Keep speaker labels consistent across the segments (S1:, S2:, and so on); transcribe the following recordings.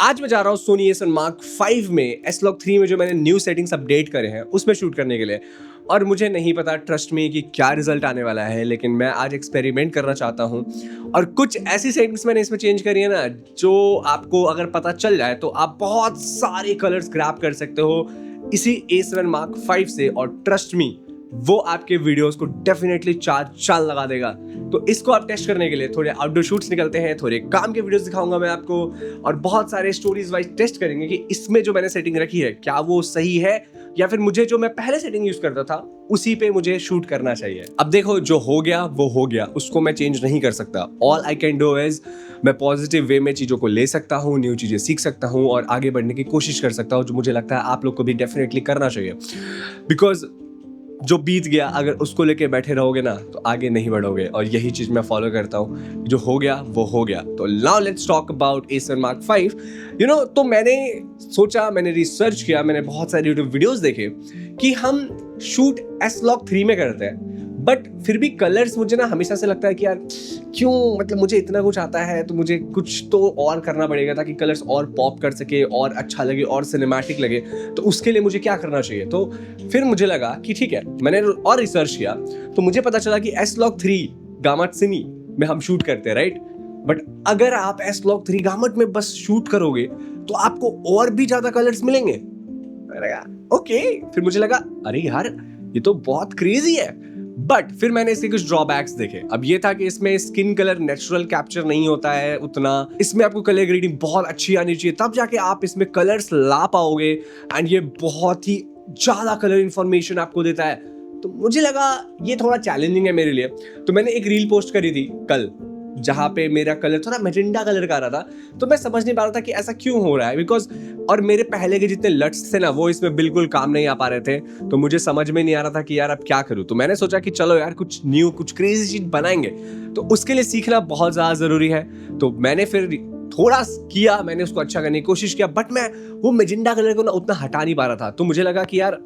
S1: आज मैं जा रहा हूँ सोनी A7 Mark 5 में S-Log 3 में जो मैंने न्यू सेटिंग्स अपडेट करे हैं उसमें शूट करने के लिए। और मुझे नहीं पता, ट्रस्ट मी, कि क्या रिजल्ट आने वाला है, लेकिन मैं आज एक्सपेरिमेंट करना चाहता हूँ। और कुछ ऐसी सेटिंग्स मैंने इसमें चेंज करी है ना, जो आपको अगर पता चल जाए तो आप बहुत सारे कलर्स ग्रैब कर सकते हो इसी A7 Mark 5 से। और ट्रस्ट मी, वो आपके वीडियोस को डेफिनेटली चार चांद लगा देगा। तो इसको आप टेस्ट करने के लिए थोड़े आउटडोर शूट्स निकलते हैं, थोड़े काम के वीडियोस दिखाऊंगा मैं आपको, और बहुत सारे स्टोरीज वाइज टेस्ट करेंगे कि इसमें जो मैंने सेटिंग रखी है क्या वो सही है, या फिर मुझे जो मैं पहले सेटिंग यूज करता था उसी पे मुझे शूट करना चाहिए। अब देखो, जो हो गया वो हो गया, उसको मैं चेंज नहीं कर सकता। All I can do is मैं पॉजिटिव वे में चीज़ों को ले सकता हूँ, न्यू चीज़ें सीख सकता हूँ और आगे बढ़ने की कोशिश कर सकता हूँ, जो मुझे लगता है आप लोग को भी डेफिनेटली करना चाहिए। बिकॉज जो बीत गया अगर उसको लेके बैठे रहोगे ना तो आगे नहीं बढ़ोगे, और यही चीज़ मैं फॉलो करता हूँ। जो हो गया वो हो गया। तो now let's talk about A7 Mark 5। तो मैंने सोचा, मैंने रिसर्च किया, मैंने बहुत सारे यूट्यूब वीडियोस देखे कि हम शूट S-Log 3 में करते हैं, बट फिर भी कलर्स मुझे ना हमेशा से लगता है कि यार क्यों, मतलब मुझे इतना कुछ आता है तो मुझे कुछ तो और करना पड़ेगा ताकि कलर्स और पॉप कर सके और अच्छा लगे और सिनेमैटिक लगे। तो उसके लिए मुझे क्या करना चाहिए? तो फिर मुझे लगा कि ठीक है, मैंने और रिसर्च किया तो मुझे पता चला कि S-Log 3 गामट सिनी में हम शूट करते हैं, राइट? बट अगर आप S-Log 3 गामट में बस शूट करोगे तो आपको और भी ज्यादा कलर्स मिलेंगे। ओके, फिर मुझे लगा अरे यार ये तो बहुत क्रेजी है। बट फिर मैंने इसके कुछ ड्रॉबैक्स देखे। अब ये था कि इसमें स्किन कलर नेचुरल कैप्चर नहीं होता है उतना, इसमें आपको कलर ग्रेडिंग बहुत अच्छी आनी चाहिए, तब जाके आप इसमें कलर्स ला पाओगे। एंड ये बहुत ही ज्यादा कलर इंफॉर्मेशन आपको देता है। तो मुझे लगा ये थोड़ा चैलेंजिंग है मेरे लिए। तो मैंने एक रील पोस्ट करी थी कल, जहाँ पे मेरा कलर थोड़ा मैजेंडा कलर का आ रहा था। तो मैं समझ नहीं पा रहा था कि ऐसा क्यों हो रहा है, बिकॉज और मेरे पहले के जितने लट्स थे ना वो इसमें बिल्कुल काम नहीं आ पा रहे थे। तो मुझे समझ में नहीं आ रहा था कि यार अब क्या करूँ। तो मैंने सोचा कि चलो यार कुछ न्यू, कुछ क्रेजी चीज बनाएंगे। तो उसके लिए सीखना बहुत ज़्यादा ज़रूरी है। तो मैंने फिर थोड़ा किया, मैंने उसको अच्छा करने की कोशिश किया, बट मैं वो मैजेंडा कलर को ना उतना हटा नहीं पा रहा था। तो मुझे लगा कि यार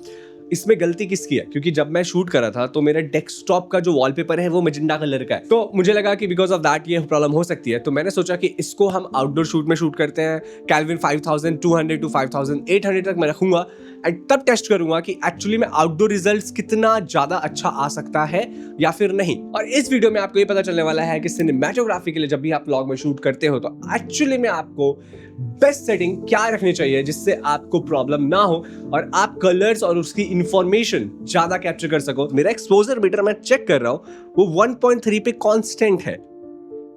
S1: इसमें गलती किसकी है, क्योंकि जब मैं शूट कर रहा था तो मेरा डेस्कटॉप का जो वॉलपेपर है वो मैजेंडा कलर का है। तो मुझे लगा कि बिकॉज ऑफ दैट ये प्रॉब्लम हो सकती है। तो मैंने सोचा कि इसको हम आउटडोर शूट में शूट करते हैं। कैल्विन 5200 टू 5800 तक मैं रखूंगा एंड तब टेस्ट करूंगा कि एक्चुअली में आउटडोर रिजल्ट्स कितना ज्यादा अच्छा आ सकता है या फिर नहीं। और इस वीडियो में आपको ये पता चलने वाला है कि सिनेमैटोग्राफी के लिए जब भी आप व्लॉग में शूट करते हो तो एक्चुअली में आपको बेस्ट सेटिंग क्या रखनी चाहिए जिससे आपको प्रॉब्लम ना हो और आप कलर्स और उसकी इंफॉर्मेशन ज्यादा कैप्चर कर सको। मेरा एक्सपोजर मीटर मैं चेक कर रहा हूं वो 1.3 पे कांस्टेंट है।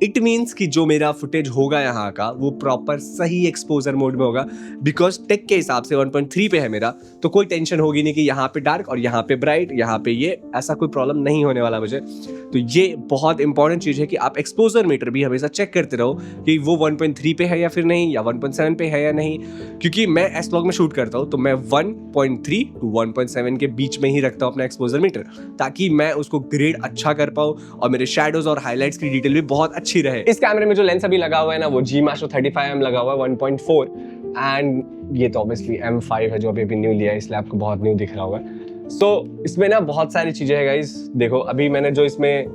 S1: इट मीन्स कि जो मेरा फुटेज होगा यहाँ का वो प्रॉपर सही एक्सपोजर मोड में होगा, बिकॉज टेक के हिसाब से 1.3 पे है मेरा। तो कोई टेंशन होगी नहीं कि यहाँ पे डार्क और यहाँ पे ब्राइट, यहाँ पे ये, ऐसा कोई प्रॉब्लम नहीं होने वाला मुझे। तो ये बहुत इंपॉर्टेंट चीज़ है कि आप एक्सपोजर मीटर भी हमेशा चेक करते रहो कि वो 1.3 पे है या फिर नहीं, या 1.7 पे है या नहीं। क्योंकि मैं S-Log में शूट करता हूँ तो मैं 1.3 टू 1.7 के बीच में ही रखता हूँ अपना एक्सपोजर मीटर, ताकि मैं उसको ग्रेड अच्छा कर पाऊँ और मेरे शेडोज और हाईलाइट्स की डिटेल भी बहुत अच्छी रहे। इस कैमरे में जो लेंस अभी लगा हुआ है ना वो G Master 35mm लगा हुआ है 1.4, एंड ये तो ऑब्वियसली M5 है जो अभी न्यू लिया है, इसलिए आपको बहुत न्यू दिख रहा होगा। सो इसमें ना बहुत सारी चीजें है गाइस। देखो अभी मैंने जो इसमें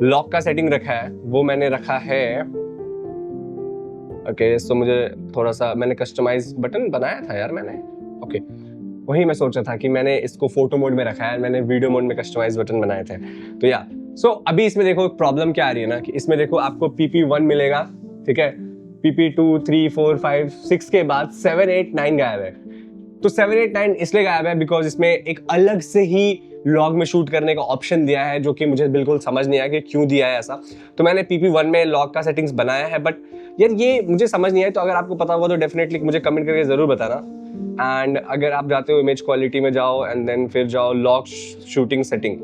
S1: लॉक का सेटिंग रखा है वो मैंने रखा है, ओके। सो मुझे थोड़ा सा मैंने कस्टमाइज बटन बनाया था यार मैंने, ओके। वही मैं सोचा था कि मैंने इसको फोटो मोड में रखा है, मैंने वीडियो मोड में कस्टमाइज बटन बनाए थे। तो या सो अभी इसमें देखो प्रॉब्लम क्या आ रही है ना, कि इसमें देखो आपको PP1 मिलेगा, ठीक है, PP2 3 4 5 6 के बाद 7 8 9 गायब है। तो 7 8 9 इसलिए गायब है बिकॉज इसमें एक अलग से ही लॉग में शूट करने का ऑप्शन दिया है, जो कि मुझे बिल्कुल समझ नहीं आया कि क्यों दिया है ऐसा। तो मैंने PP1 में लॉग का सेटिंग्स बनाया है, बट यार ये मुझे समझ नहीं आया। तो अगर आपको पता हुआ तो डेफिनेटली मुझे कमेंट करके जरूर बताना। एंड अगर आप जाते हो इमेज क्वालिटी में जाओ एंड देन फिर जाओ लॉग शूटिंग सेटिंग,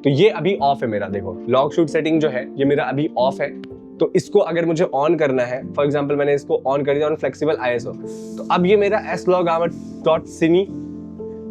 S1: तो ये अभी ऑफ है मेरा। देखो लॉग शूट सेटिंग जो है ये मेरा अभी ऑफ है। तो इसको अगर मुझे ऑन करना है, फॉर एग्जांपल मैंने इसको ऑन कर दिया ऑन फ्लेक्सिबल ISO, तो अब ये मेरा S-Log-Gamut.cine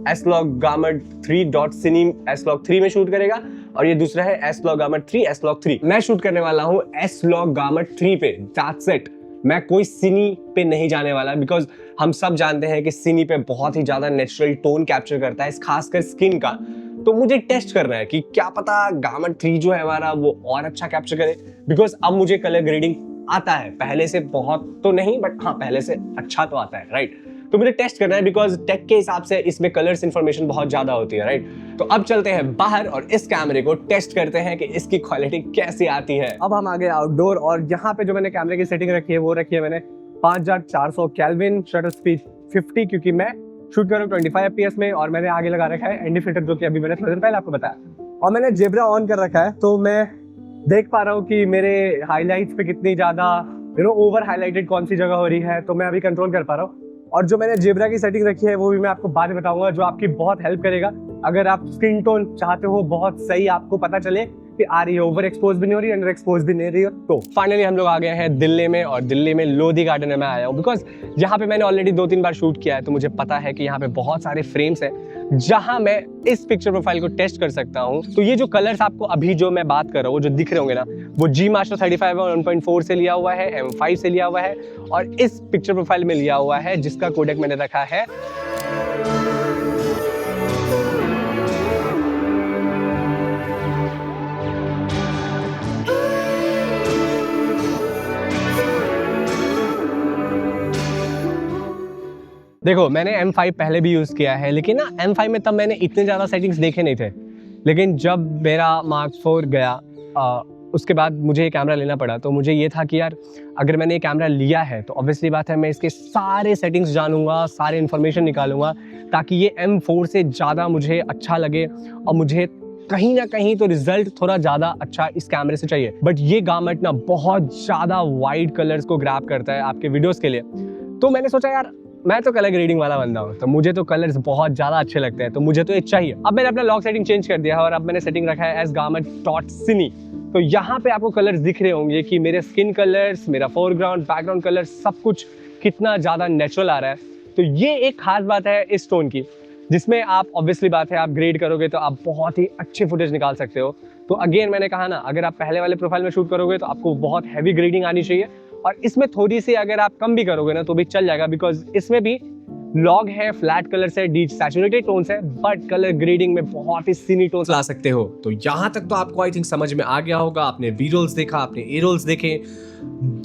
S1: S-Log-Gamut3.cine S-Log 3 में शूट करेगा, और ये दूसरा है S-Log-Gamut 3 S-Log 3। मैं शूट करने वाला हूँ S-Log-Gamut 3 पे, दैट्स इट। मैं कोई सिनी पे नहीं जाने वाला, बिकॉज हम सब जानते हैं कि सिनी पे बहुत ही ज्यादा नेचुरल टोन कैप्चर करता है, खासकर स्किन का। तो मुझे टेस्ट करना है कि क्या पता Gamut 3 जो है हमारा वो और अच्छा कैप्चर करे, बिकॉज अब मुझे कलर ग्रेडिंग आता है, पहले से बहुत तो नहीं बट हाँ पहले से अच्छा तो आता है, राइट। तो मुझे टेस्ट करना है बिकॉज टेक के हिसाब से इसमें कलर्स इन्फॉर्मेशन बहुत ज्यादा होती है, राइट। तो अब चलते हैं बाहर और इस कैमरे को टेस्ट करते हैं कि इसकी क्वालिटी कैसी आती है। अब हम आ गए आउटडोर और यहाँ पे जो मैंने कैमरे की सेटिंग रखी है वो रखी है मैंने 5400 केल्विन, शटर स्पीड 50, क्योंकि मैं शूट कर रहा हूँ 25 FPS में, और मैंने आगे लगा रखा है एनडी फिल्टर जो कि अभी मैंने थोड़ी देर पहले आपको बताया, और मैंने जेब्रा ऑन कर रखा है। तो मैं देख पा रहा हूँ कि मेरे हाईलाइट्स पे कितनी ज्यादा ओवर हाईलाइटेड कौन सी जगह हो रही है, तो मैं अभी कंट्रोल कर पा रहा हूँ। और जो मैंने जेब्रा की सेटिंग रखी है वो भी मैं आपको बाद में बताऊंगा, जो आपकी बहुत हेल्प करेगा अगर आप स्किन टोन चाहते हो बहुत सही आपको पता चले कि आ रही है, ओवर एक्सपोज भी नहीं हो रही, अंडर एक्सपोज भी नहीं रही हो। तो फाइनली हम लोग आ गए हैं दिल्ली में, और दिल्ली में लोधी गार्डन में मैं आया हूँ बिकॉज यहाँ पे मैंने ऑलरेडी 2-3 बार शूट किया है, तो मुझे पता है कि यहाँ पे बहुत सारे फ्रेम्स हैं जहां मैं इस पिक्चर प्रोफाइल को टेस्ट कर सकता हूं। तो ये जो कलर्स आपको अभी जो मैं बात कर रहा हूँ, जो दिख रहे होंगे ना, वो जी मास्टर 35 और 1.4 से लिया हुआ है, M5 से लिया हुआ है, और इस पिक्चर प्रोफाइल में लिया हुआ है जिसका कोडेक मैंने रखा है देखो, मैंने M5 पहले भी यूज़ किया है, लेकिन ना M5 में तब मैंने इतने ज़्यादा सेटिंग्स देखे नहीं थे। लेकिन जब मेरा Mark 4 गया उसके बाद मुझे ये कैमरा लेना पड़ा, तो मुझे ये था कि यार अगर मैंने ये कैमरा लिया है तो ऑब्वियसली बात है मैं इसके सारे सेटिंग्स जानूंगा, सारे इन्फॉर्मेशन निकालूंगा, ताकि ये M4 से ज़्यादा मुझे अच्छा लगे और मुझे कहीं ना कहीं तो रिजल्ट थोड़ा ज़्यादा अच्छा इस कैमरे से चाहिए। बट ये गार्मेंट ना बहुत ज़्यादा वाइड कलर्स को ग्रैब करता है आपके वीडियोज़ के लिए। तो मैंने सोचा यार मैं तो कलर ग्रेडिंग वाला बंदा हूँ, तो मुझे तो कलर्स बहुत ज़्यादा अच्छे लगते हैं, तो मुझे तो ये चाहिए। अब मैंने अपना लॉक सेटिंग चेंज कर दिया है और अब मैंने सेटिंग रखा है एस गार्मेंट डॉट सिनी। तो यहाँ पे आपको कलर्स दिख रहे होंगे कि मेरे स्किन कलर्स, मेरा फोरग्राउंड, बैकग्राउंड कलर सब कुछ कितना ज़्यादा नेचुरल आ रहा है। तो ये एक खास बात है इस टोन की, जिसमें आप ऑब्वियसली बात है आप ग्रेड करोगे तो आप बहुत ही अच्छे फुटेज निकाल सकते हो। तो अगेन मैंने कहा ना, अगर आप पहले वाले प्रोफाइल में शूट करोगे तो आपको बहुत हैवी ग्रेडिंग आनी चाहिए, और इसमें थोड़ी सी अगर आप कम भी करोगे ना तो भी चल जाएगा, बिकॉज इसमें भी लॉग है, फ्लैट कलर है, डी सैचुरेटेड टोन्स है, बट कलर ग्रेडिंग में बहुत ही सीनी टोन्स ला सकते हो। तो यहाँ तक तो आपको आई थिंक समझ में आ गया होगा। आपने बी रोल्स देखा, आपने ए रोल्स देखे,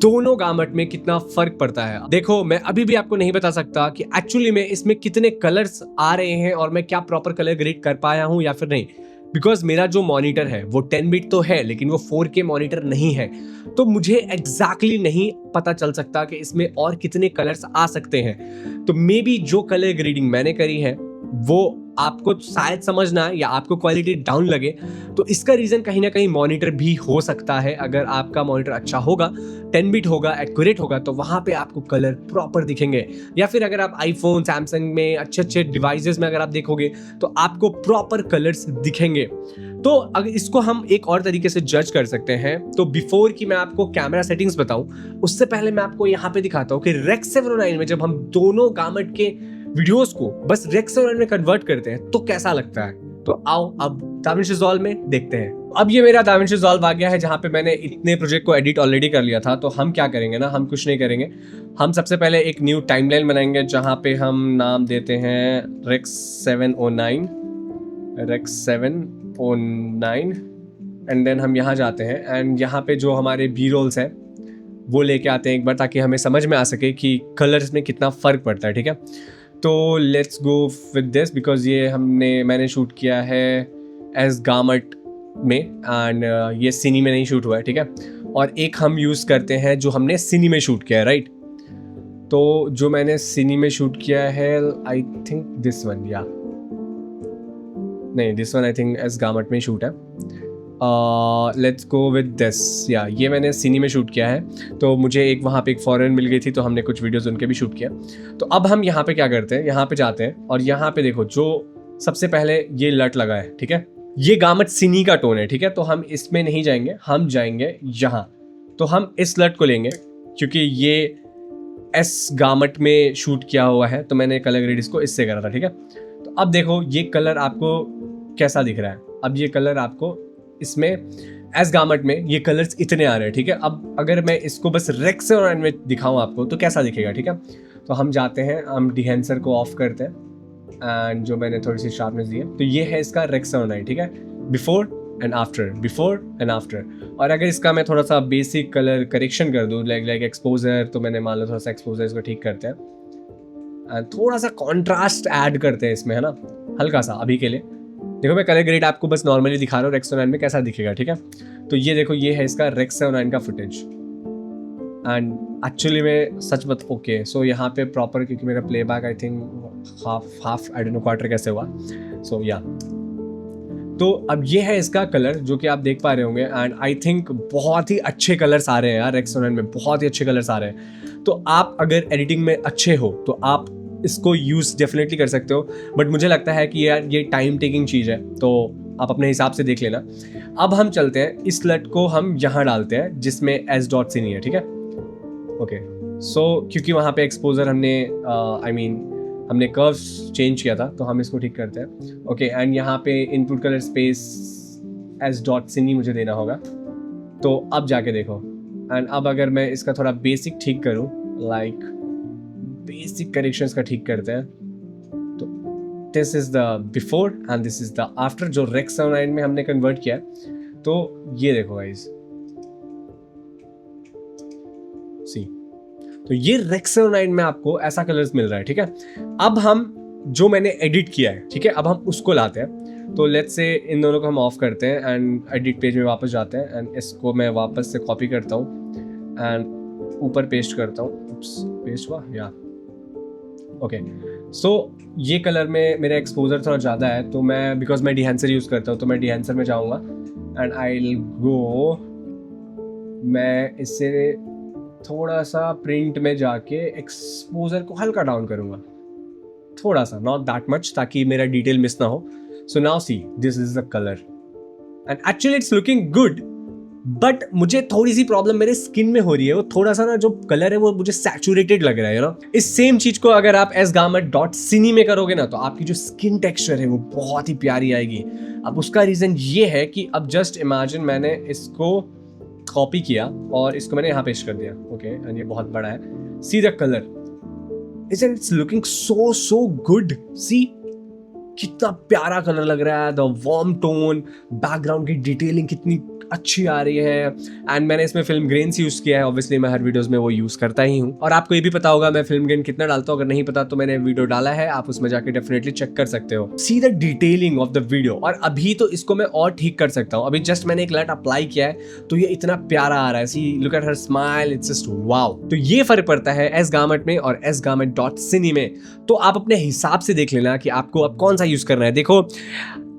S1: दोनों गार्मेंट में कितना फर्क पड़ता है। देखो, मैं अभी भी आपको नहीं बता सकता कि एक्चुअली में इसमें कितने कलर्स आ रहे हैं और मैं क्या प्रॉपर कलर ग्रेड कर पाया हूँ या फिर नहीं, बिकॉज मेरा जो मॉनिटर है वो 10 बिट तो है लेकिन वो 4K मॉनिटर नहीं है, तो मुझे एग्जैक्टली नहीं पता चल सकता कि इसमें और कितने कलर्स आ सकते हैं। तो मे बी जो कलर ग्रेडिंग मैंने करी है वो आपको शायद समझना या आपको क्वालिटी डाउन लगे, तो इसका रीजन कहीं ना कहीं मॉनिटर भी हो सकता है। अगर आपका मॉनिटर अच्छा होगा, 10 बिट होगा, एक्यूरेट होगा, तो वहां पे आपको कलर प्रॉपर दिखेंगे। या फिर अगर आप आईफोन, सैमसंग में अच्छे अच्छे डिवाइसेस में अगर आप देखोगे तो आपको प्रॉपर कलर्स दिखेंगे। तो अगर इसको हम एक और तरीके से जज कर सकते हैं, तो बिफोर कि मैं आपको कैमरा सेटिंग्स बताऊं उससे पहले मैं आपको यहाँ पे दिखाता हूँ कि रेक्स 709 में जब हम दोनों गार्मेंट के वीडियोस को बस रेक्स 709 में कन्वर्ट करते हैं तो कैसा लगता है। तो आओ अब दाविंची रिजॉल्व में देखते हैं। अब ये मेरा दाविंची रिजॉल्व आ गया है जहाँ पे मैंने इतने प्रोजेक्ट को एडिट ऑलरेडी कर लिया था। तो हम क्या करेंगे ना, हम कुछ नहीं करेंगे, हम सबसे पहले एक न्यू टाइमलाइन बनाएंगे जहाँ पे हम नाम देते हैं रेक्स 709 एंड देन हम यहाँ जाते हैं एंड यहाँ पे जो हमारे बी रोल्स हैं वो लेके आते हैं एक बार, ताकि हमें समझ में आ सके कि कलर्स में कितना फ़र्क पड़ता है। ठीक है, तो let's go with this because ये मैंने शूट किया है एस गार्मेंट में एंड ये सिनी में नहीं शूट हुआ है। ठीक है, और एक हम यूज़ करते हैं जो हमने सिनी में शूट किया है, राइट। तो जो मैंने सिनी में शूट किया है आई थिंक दिस वन, या नहीं this one I think S garment में शूट है। लेट्स गो विद दिस, या ये मैंने सिनी में शूट किया है। तो मुझे एक वहाँ पे एक फॉरेन मिल गई थी, तो हमने कुछ वीडियोस उनके भी शूट किया। तो अब हम यहाँ पे क्या करते हैं, यहाँ पे जाते हैं और यहाँ पे देखो जो सबसे पहले ये लट लगा है, ठीक है, ये गार्मेंट सिनी का टोन है। ठीक है, तो हम इसमें नहीं जाएंगे, हम जाएंगे यहाँ। तो हम इस लट को लेंगे क्योंकि ये एस गार्मेंट में शूट किया हुआ है, तो मैंने कलर ग्रेड इसको इससे करा था। ठीक है, तो अब देखो ये कलर आपको कैसा दिख रहा है। अब ये कलर आपको इसमें एस गार्मेंट में ये कलर्स इतने आ रहे हैं। ठीक है, अब अगर मैं इसको बस रेक्स 709 में दिखाऊं आपको तो कैसा दिखेगा। ठीक है, तो हम जाते हैं, हम डिहेंसर को ऑफ करते हैं एंड जो मैंने थोड़ी सी शार्पनेस दी है, तो ये है इसका रेक्स 709। ठीक है, before and after, before and after. और अगर इसका मैं थोड़ा सा बेसिक कलर करेक्शन कर दूँ, लाइक एक्सपोजर, तो मैंने मान लो थोड़ा सा एक्सपोजर इसको ठीक करते हैं एंड थोड़ा सा कॉन्ट्रास्ट ऐड करते हैं इसमें, है ना, हल्का सा अभी के लिए। देखो मैं कलर ग्रेड आपको बस नॉर्मली दिखा रहा हूँ रेक्स 9 में कैसा दिखेगा, ठीक है। तो ये देखो, ये है इसका रेक्स 9 का फुटेज एंड एक्चुअली में सच बत ओके। सो यहाँ पे प्रॉपर, क्योंकि मेरा playback I think half I don't know quarter कैसे हुआ, सो या। तो अब ये है इसका कलर जो कि आप देख पा रहे होंगे एंड आई थिंक बहुत ही अच्छे कलर्स आ रहे हैं यार रेक्स 9 में, बहुत ही अच्छे कलर्स आ रहे हैं। तो आप अगर एडिटिंग में अच्छे हो तो आप इसको यूज़ डेफिनेटली कर सकते हो, बट मुझे लगता है कि यार ये टाइम टेकिंग चीज़ है, तो आप अपने हिसाब से देख लेना। अब हम चलते हैं, इस लट को हम यहाँ डालते हैं जिसमें एस डॉट सी नहीं है, ठीक है, ओके। सो क्योंकि वहाँ पे एक्सपोजर हमने हमने कर्व्स चेंज किया था, तो हम इसको ठीक करते हैं, ओके। एंड यहाँ पे input colour space S dot सिनी मुझे देना होगा, तो अब जाके देखो। एंड अब अगर मैं इसका थोड़ा बेसिक ठीक करूँ, लाइक बेसिक करेक्शंस का ठीक करते हैं, तो this is the before and this is the after जो रेक्स 9 में हमने कन्वर्ट किया है। तो ये देखो गाइस, सी, तो ये रेक्स 9 में आपको ऐसा कलर्स मिल रहा है, ठीक है। अब हम जो मैंने एडिट किया है, ठीक है, अब हम उसको लाते हैं। तो लेट्स से इन दोनों को हम ऑफ करते हैं एंड एडिट पेज में वापस जाते हैं एंड इसको मैं वापस से कॉपी करता हूँ एंड ऊपर पेस्ट करता हूँ। पेस्ट हुआ या ओके। सो ये कलर में मेरा एक्सपोजर थोड़ा ज़्यादा है, तो मैं बिकॉज मैं डिहेंसर यूज़ करता हूँ, तो मैं डिहेंसर में जाऊँगा एंड आई विल गो, मैं इससे थोड़ा सा प्रिंट में जाके एक्सपोजर को हल्का डाउन करूँगा, थोड़ा सा, नॉट दैट मच, ताकि मेरा डिटेल मिस ना हो। So now see, this is the colour and actually it's looking good, but मुझे थोड़ी सी प्रॉब्लम मेरे स्किन में हो रही है, वो थोड़ा सा ना जो कलर है वो मुझे सैचुरेटेड लग रहा है, ना। इस सेम चीज को अगर आप sgarment.cine में करोगे ना, तो आपकी जो स्किन टेक्सचर है वो बहुत ही प्यारी आएगी। अब उसका रीजन ये है कि अब जस्ट इमेजिन मैंने इसको कॉपी किया और इसको मैंने यहाँ पेस्ट कर दिया, ओके, एंड ये बहुत बड़ा है। See the colour, it's looking so good. See कितना प्यारा कलर लग रहा है, द वार्म टोन, बैकग्राउंड की डिटेलिंग कितनी अच्छी आ रही है एंड मैंने इसमें फिल्म ग्रेन्स यूज किया है। ऑब्वियसली मैं हर वीडियोस में वो यूज करता ही हूँ और आपको ये भी पता होगा मैं फिल्म ग्रेन कितना डालता हूँ। अगर नहीं पता तो मैंने वीडियो डाला है, आप उसमें जाके डेफिनेटली चेक कर सकते हो। See the detailing of the video. और अभी तो इसको मैं और ठीक कर सकता हूँ, अभी जस्ट मैंने एक लाइट अप्लाई किया है तो ये इतना प्यारा आ रहा है। See look at her smile, it's just wow. तो ये फर्क पड़ता है sgarment में और sgarment.cine में। तो आप अपने हिसाब से देख लेना कि आपको अब कौन सा यूज करना है। देखो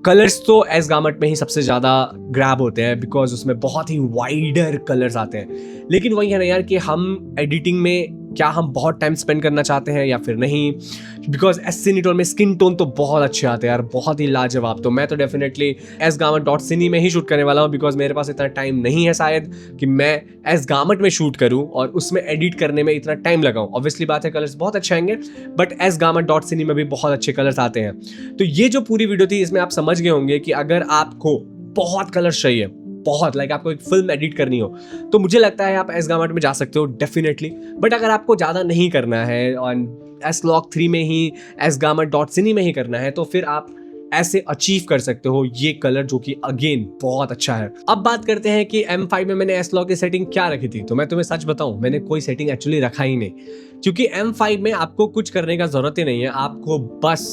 S1: कलर्स तो sgarment में ही सबसे ज़्यादा ग्रैब होते हैं बिकॉज उसमें बहुत ही वाइडर कलर्स आते हैं, लेकिन वही है ना यार कि हम एडिटिंग में क्या हम बहुत टाइम स्पेंड करना चाहते हैं या फिर नहीं, बिकॉज scinetone में स्किन टोन तो बहुत अच्छे आते हैं यार, बहुत ही लाजवाब। तो मैं तो डेफिनेटली sgarment.cine में ही शूट करने वाला हूँ बिकॉज मेरे पास इतना टाइम नहीं है शायद कि मैं sgarment में शूट करूँ और उसमें एडिट करने में इतना टाइम लगाऊँ। ऑब्वियसली बात है कलर्स बहुत अच्छे आएंगे, बट sgarment.cine में भी बहुत अच्छे कलर्स आते हैं। तो ये जो पूरी वीडियो थी इसमें आप समझ गए होंगे कि अगर आपको बहुत कलर्स चाहिए, बहुत लाइक आपको एक फिल्म एडिट करनी हो, तो मुझे लगता है आप sgarment में जा सकते हो डेफिनेटली। बट अगर आपको ज़्यादा नहीं करना है और S-Log3 में ही sgarment.cine में ही करना है, तो फिर आप ऐसे अचीव कर सकते हो ये कलर जो कि अगेन बहुत अच्छा है। अब बात करते हैं कि M5 में मैंने S-Log की सेटिंग क्या रखी थी। तो मैं तुम्हें सच बताऊं, मैंने कोई सेटिंग एक्चुअली रखा ही नहीं, क्योंकि M5 में आपको कुछ करने का जरूरत ही नहीं है। आपको बस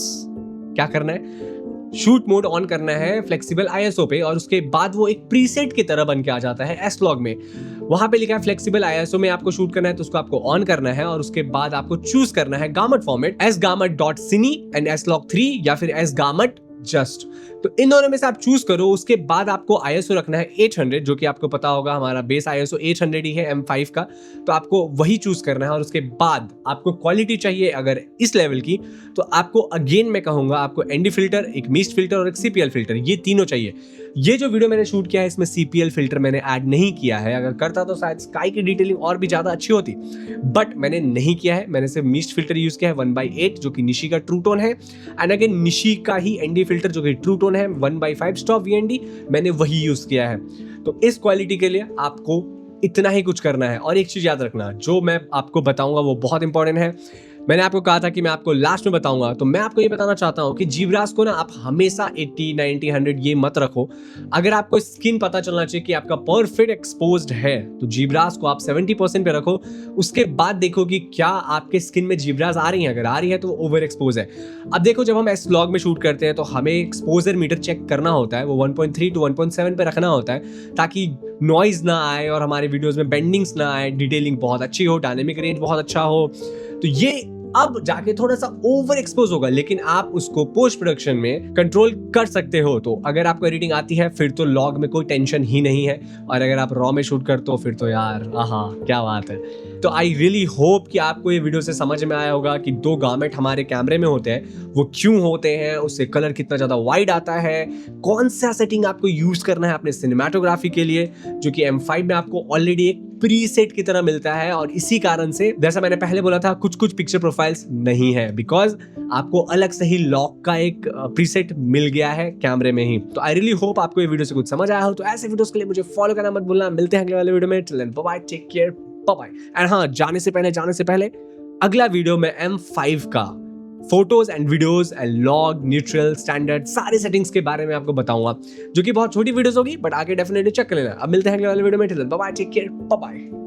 S1: क्या करना है, शूट मोड ऑन करना है फ्लेक्सिबल ISO पे और उसके बाद वो एक प्रीसेट की तरह बन के आ जाता है S-Log में। वहां पे लिखा है फ्लेक्सिबल ISO में आपको शूट करना है, तो उसको आपको ऑन करना है और उसके बाद आपको चूज करना है garment format sgarment.cine and S-Log3 या फिर sgarment जस्ट। तो इन दोनों में से आप चूज करो। उसके बाद आपको ISO रखना है 800, जो कि आपको पता होगा हमारा बेस ISO 800 ही है M5 का, तो आपको वही चूज करना है। और उसके बाद आपको क्वालिटी चाहिए अगर इस लेवल की, तो आपको अगेन मैं कहूंगा आपको ND फिल्टर, एक मिस्ट फिल्टर और एक CPL फिल्टर, ये तीनों चाहिए। ये जो वीडियो मैंने शूट किया है इसमें CPL फिल्टर मैंने ऐड नहीं किया है, अगर करता तो शायद स्काई की डिटेलिंग और भी ज्यादा अच्छी होती, बट मैंने नहीं किया है। मैंने सिर्फ मिस्ट फिल्टर यूज किया है 1/8 जो कि निशी का ट्रू टोन है, एंड अगेन निशी का ही ND फिल्टर जो कि ट्रू टोन है 1/5 स्टॉप VND, मैंने वही यूज किया है। तो इस क्वालिटी के लिए आपको इतना ही कुछ करना है। और एक चीज याद रखना, जो मैं आपको बताऊंगा वो बहुत इंपॉर्टेंट है, मैंने आपको कहा था कि मैं आपको लास्ट में बताऊंगा, तो मैं आपको ये बताना चाहता हूँ कि जीब्रास को ना आप हमेशा 80, 90, 100 ये मत रखो। अगर आपको स्किन पता चलना चाहिए कि आपका परफेक्ट एक्सपोज्ड है तो जीब्रास को आप 70% पे रखो। उसके बाद देखो कि क्या आपके स्किन में जीब्रास आ रही हैं, अगर आ रही है तो ओवर एक्सपोज है। अब देखो, जब हम एस व्लॉग में शूट करते हैं तो हमें एक्सपोजर मीटर चेक करना होता है, वो 1.3 टू 1.7 पे रखना होता है ताकि नॉइज ना आए और हमारे वीडियोस में बेंडिंग्स ना आए, डिटेलिंग बहुत अच्छी हो, डायनेमिक रेंज बहुत अच्छा हो। तो ये अब जाके थोड़ा सा ओवर एक्सपोज होगा, लेकिन आप उसको पोस्ट प्रोडक्शन में कंट्रोल कर सकते हो। तो अगर आपको एडिटिंग आती है फिर तो लॉग में कोई टेंशन ही नहीं है, और अगर आप रॉ में शूट करते हो फिर तो यार आहा क्या बात है। तो आई रियली होप कि आपको ये वीडियो से समझ में आया होगा कि दो गार्मेंट हमारे कैमरे में होते हैं वो क्यों होते हैं, उससे कलर कितना ज़्यादा वाइड आता है, कौन सा सेटिंग आपको यूज़ करना है अपने सिनेमाटोग्राफी के लिए, जो कि M5 में आपको ऑलरेडी एक प्रीसेट की तरह मिलता है। और इसी कारण से जैसा मैंने पहले बोला था, कुछ कुछ पिक्चर प्रोफाइल्स नहीं है बिकॉज आपको अलग से ही लॉक का एक प्रीसेट मिल गया है कैमरे में ही। तो आई रियली होप आपको ये वीडियो से कुछ समझ आया हो। तो ऐसे वीडियोस के लिए मुझे फॉलो करना मत भूलना। मिलते हैं अगले वाले वीडियो में। Till then bye bye, take care, bye bye. And हाँ, जाने से पहले अगला वीडियो में M5 का photos and videos and log, neutral, standard सारे सेटिंग्स के बारे में आपको बताऊंगा, जो कि बहुत छोटी वीडियोस होगी बट आगे डेफिनेटली चेक कर लेना। अब मिलते हैं अगले वाले वीडियो में। Till then bye bye, take care, bye bye.